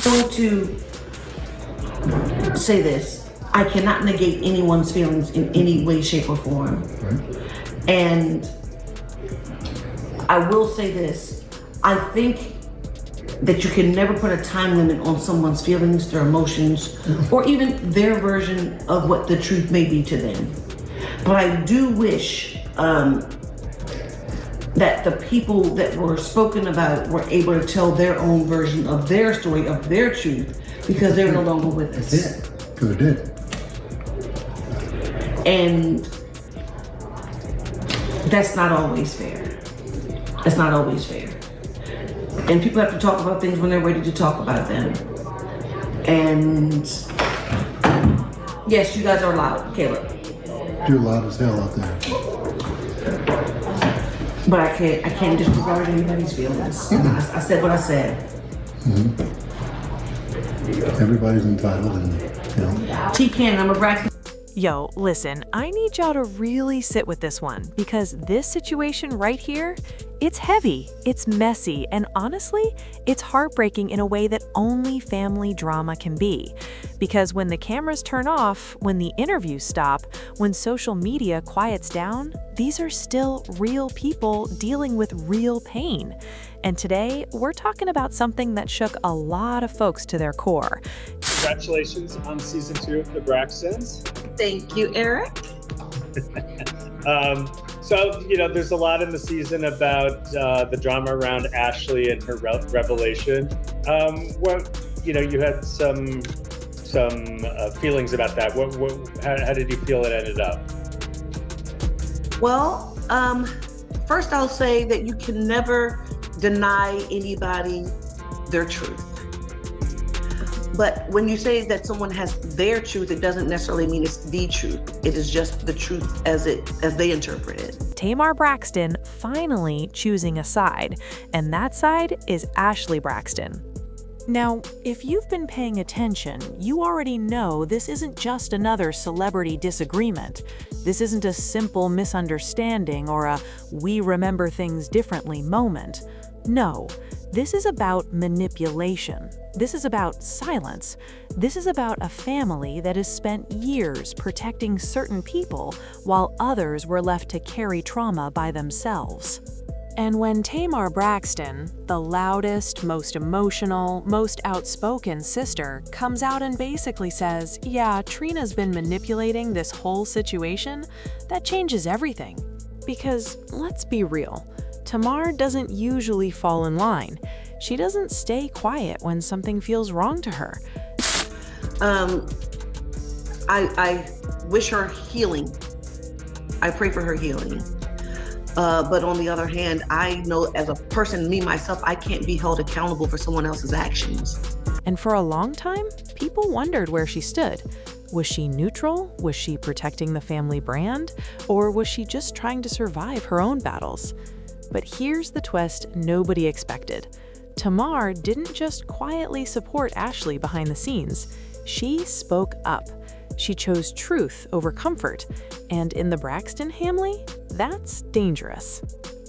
I'm going to say this. I cannot negate anyone's feelings in any way, shape, or form. Right. And I will say this. I think that you can never put a time limit on someone's feelings, their emotions, or even their version of what the truth may be to them. But I do wish that the people that were spoken about were able to tell their own version of their story, of their truth, because they're no longer with us. Yeah, because it did. And that's not always fair. That's not always fair. And people have to talk about things when they're ready to talk about them. And yes, you guys are loud, Caleb. You're loud as hell out there. But I can't disregard anybody's feelings. I said what I said. Mm-hmm. Everybody's entitled, and Tamar Braxton. Yo, listen, I need y'all to really sit with this one because this situation right here, it's heavy, it's messy, and honestly, it's heartbreaking in a way that only family drama can be. Because when the cameras turn off, when the interviews stop, when social media quiets down, these are still real people dealing with real pain. And today, we're talking about something that shook a lot of folks to their core. Congratulations on season 2 of The Braxtons. Thank you, Eric. So, there's a lot in the season about the drama around Ashley and her revelation. You had some feelings about that. How did you feel it ended up? Well, first I'll say that you can never deny anybody their truth. But when you say that someone has their truth, it doesn't necessarily mean it's the truth. It is just the truth as they interpret it. Tamar Braxton finally choosing a side, and that side is Ashley Braxton. Now, if you've been paying attention, you already know this isn't just another celebrity disagreement. This isn't a simple misunderstanding or a we remember things differently moment. No, this is about manipulation. This is about silence. This is about a family that has spent years protecting certain people while others were left to carry trauma by themselves. And when Tamar Braxton, the loudest, most emotional, most outspoken sister, comes out and basically says, yeah, Trina's been manipulating this whole situation, that changes everything. Because let's be real, Tamar doesn't usually fall in line. She doesn't stay quiet when something feels wrong to her. I wish her healing. I pray for her healing. But on the other hand, I know as a person, me, myself, I can't be held accountable for someone else's actions. And for a long time, people wondered where she stood. Was she neutral? Was she protecting the family brand? Or was she just trying to survive her own battles? But here's the twist nobody expected. Tamar didn't just quietly support Ashley behind the scenes. She spoke up. She chose truth over comfort. And in the Braxton family, that's dangerous.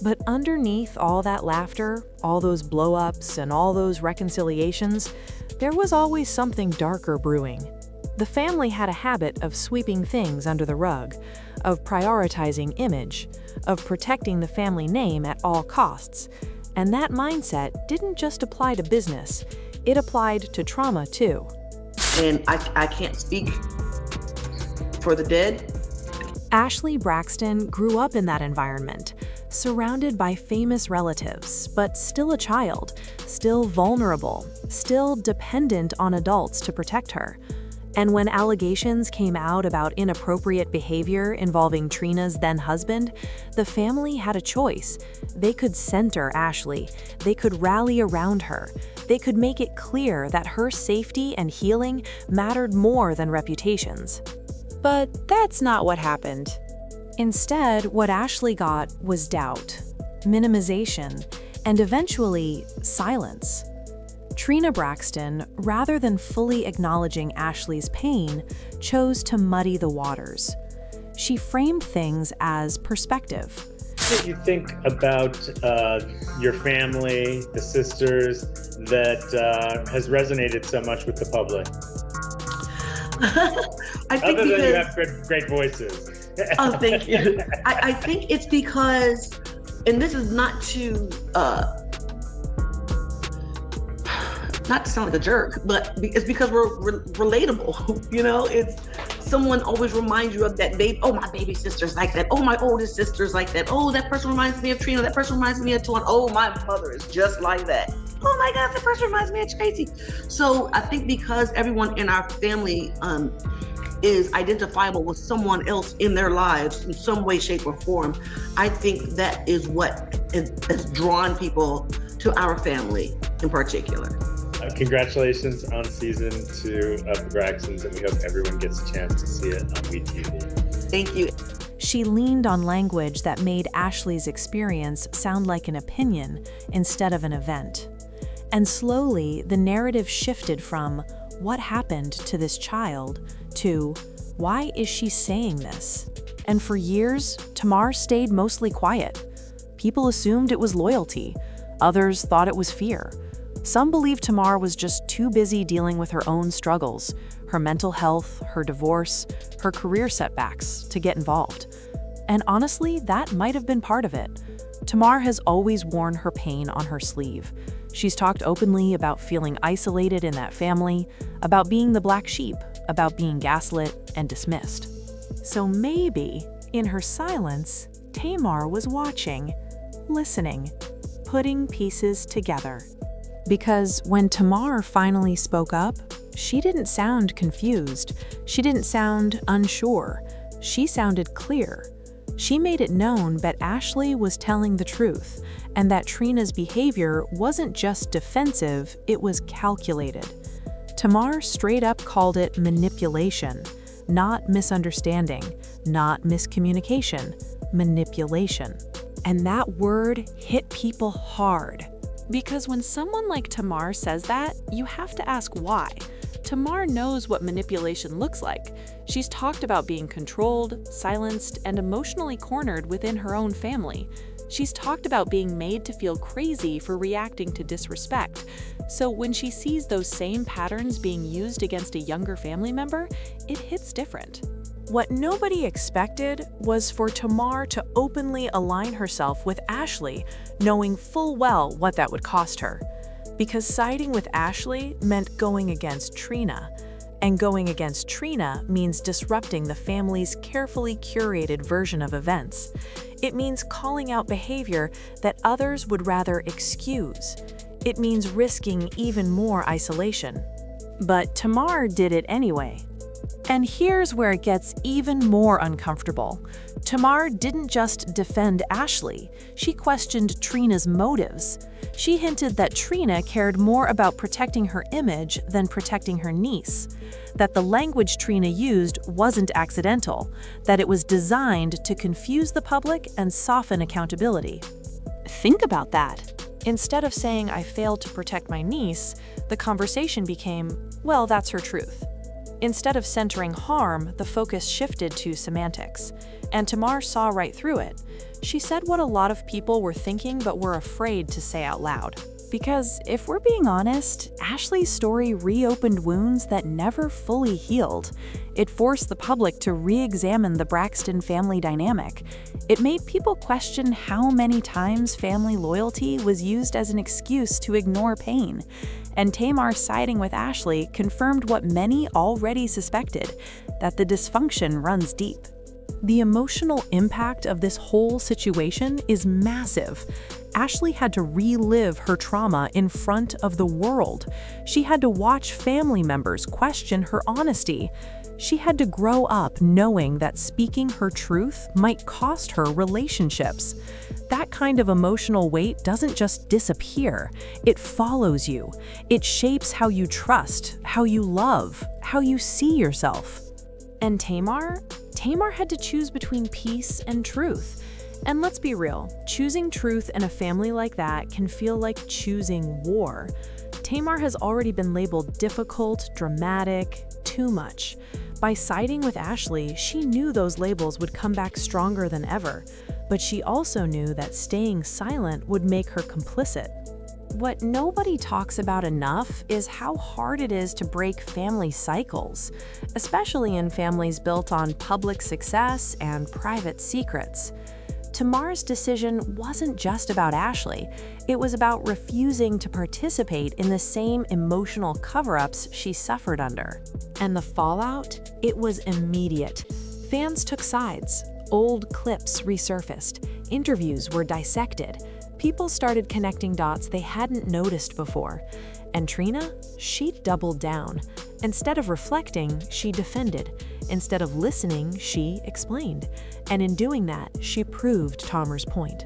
But underneath all that laughter, all those blow-ups, and all those reconciliations, there was always something darker brewing. The family had a habit of sweeping things under the rug, of prioritizing image, of protecting the family name at all costs. And that mindset didn't just apply to business, it applied to trauma too. And I can't speak for the dead. Ashley Braxton grew up in that environment, surrounded by famous relatives, but still a child, still vulnerable, still dependent on adults to protect her. And when allegations came out about inappropriate behavior involving Trina's then-husband, the family had a choice. They could center Ashley. They could rally around her. They could make it clear that her safety and healing mattered more than reputations. But that's not what happened. Instead, what Ashley got was doubt, minimization, and eventually silence. Trina Braxton, rather than fully acknowledging Ashley's pain, chose to muddy the waters. She framed things as perspective. that you think about your family, the sisters, that has resonated so much with the public? I think Other than you because, have great voices. oh, thank you. I think it's because, and this is not to sound like a jerk, but it's because we're relatable. You know, it's someone always reminds you of that baby. Oh, my baby sister's like that. Oh, my oldest sister's like that. Oh, that person reminds me of Trina. That person reminds me of Tuan. Oh, my mother is just like that. Oh my God, that person reminds me of Tracy. So I think because everyone in our family is identifiable with someone else in their lives in some way, shape, or form, I think that is what has drawn people to our family in particular. Congratulations on season 2 of The Braxtons, and we hope everyone gets a chance to see it on WeTV. Thank you. She leaned on language that made Ashley's experience sound like an opinion instead of an event. And slowly, the narrative shifted from what happened to this child to why is she saying this? And for years, Tamar stayed mostly quiet. People assumed it was loyalty. Others thought it was fear. Some believed Tamar was just too busy dealing with her own struggles, her mental health, her divorce, her career setbacks, to get involved. And honestly, that might have been part of it. Tamar has always worn her pain on her sleeve. She's talked openly about feeling isolated in that family, about being the black sheep, about being gaslit and dismissed. So maybe, in her silence, Tamar was watching, listening, putting pieces together. Because when Tamar finally spoke up, she didn't sound confused. She didn't sound unsure. She sounded clear. She made it known that Ashley was telling the truth, and that Trina's behavior wasn't just defensive, it was calculated. Tamar straight up called it manipulation, not misunderstanding, not miscommunication, manipulation. And that word hit people hard. Because when someone like Tamar says that, you have to ask why. Tamar knows what manipulation looks like. She's talked about being controlled, silenced, and emotionally cornered within her own family. She's talked about being made to feel crazy for reacting to disrespect. So when she sees those same patterns being used against a younger family member, it hits different. What nobody expected was for Tamar to openly align herself with Ashley, knowing full well what that would cost her. Because siding with Ashley meant going against Trina, and going against Trina means disrupting the family's carefully curated version of events. It means calling out behavior that others would rather excuse. It means risking even more isolation. But Tamar did it anyway. And here's where it gets even more uncomfortable. Tamar didn't just defend Ashley, she questioned Trina's motives. She hinted that Trina cared more about protecting her image than protecting her niece, that the language Trina used wasn't accidental, that it was designed to confuse the public and soften accountability. Think about that. Instead of saying, "I failed to protect my niece," the conversation became, "Well, that's her truth." Instead of centering harm, the focus shifted to semantics, and Tamar saw right through it. She said what a lot of people were thinking but were afraid to say out loud. Because if we're being honest, Ashley's story reopened wounds that never fully healed. It forced the public to re-examine the Braxton family dynamic. It made people question how many times family loyalty was used as an excuse to ignore pain. And Tamar siding with Ashley confirmed what many already suspected, that the dysfunction runs deep. The emotional impact of this whole situation is massive. Ashley had to relive her trauma in front of the world. She had to watch family members question her honesty. She had to grow up knowing that speaking her truth might cost her relationships. That kind of emotional weight doesn't just disappear. It follows you. It shapes how you trust, how you love, how you see yourself. And Tamar had to choose between peace and truth. And let's be real, choosing truth in a family like that can feel like choosing war. Tamar has already been labeled difficult, dramatic, too much. By siding with Ashley, she knew those labels would come back stronger than ever, but she also knew that staying silent would make her complicit. What nobody talks about enough is how hard it is to break family cycles, especially in families built on public success and private secrets. Tamar's decision wasn't just about Ashley, it was about refusing to participate in the same emotional cover-ups she suffered under. And the fallout? It was immediate. Fans took sides, old clips resurfaced, interviews were dissected, people started connecting dots they hadn't noticed before. And Trina? She doubled down. Instead of reflecting, she defended. Instead of listening, she explained. And in doing that, she proved Tamar's point.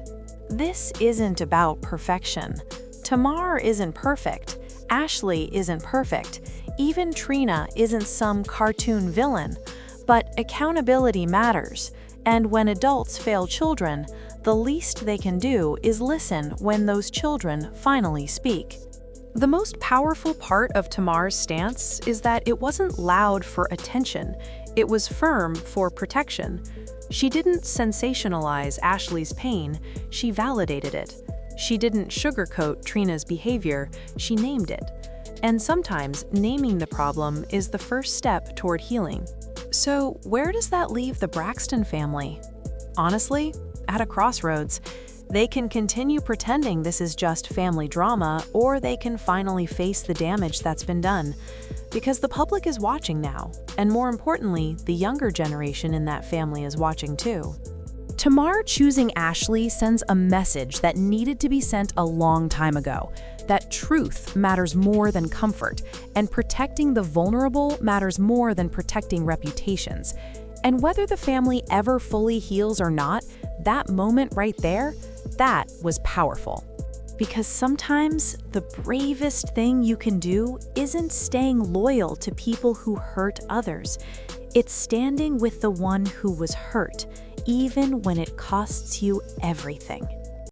This isn't about perfection. Tamar isn't perfect. Ashley isn't perfect. Even Trina isn't some cartoon villain. But accountability matters. And when adults fail children, the least they can do is listen when those children finally speak. The most powerful part of Tamar's stance is that it wasn't loud for attention, it was firm for protection. She didn't sensationalize Ashley's pain, she validated it. She didn't sugarcoat Trina's behavior, she named it. And sometimes naming the problem is the first step toward healing. So where does that leave the Braxton family? Honestly, at a crossroads. They can continue pretending this is just family drama, or they can finally face the damage that's been done. Because the public is watching now, and more importantly, the younger generation in that family is watching too. Tamar choosing Ashley sends a message that needed to be sent a long time ago, that truth matters more than comfort, and protecting the vulnerable matters more than protecting reputations. And whether the family ever fully heals or not, that moment right there, that was powerful. Because sometimes the bravest thing you can do isn't staying loyal to people who hurt others. It's standing with the one who was hurt, even when it costs you everything.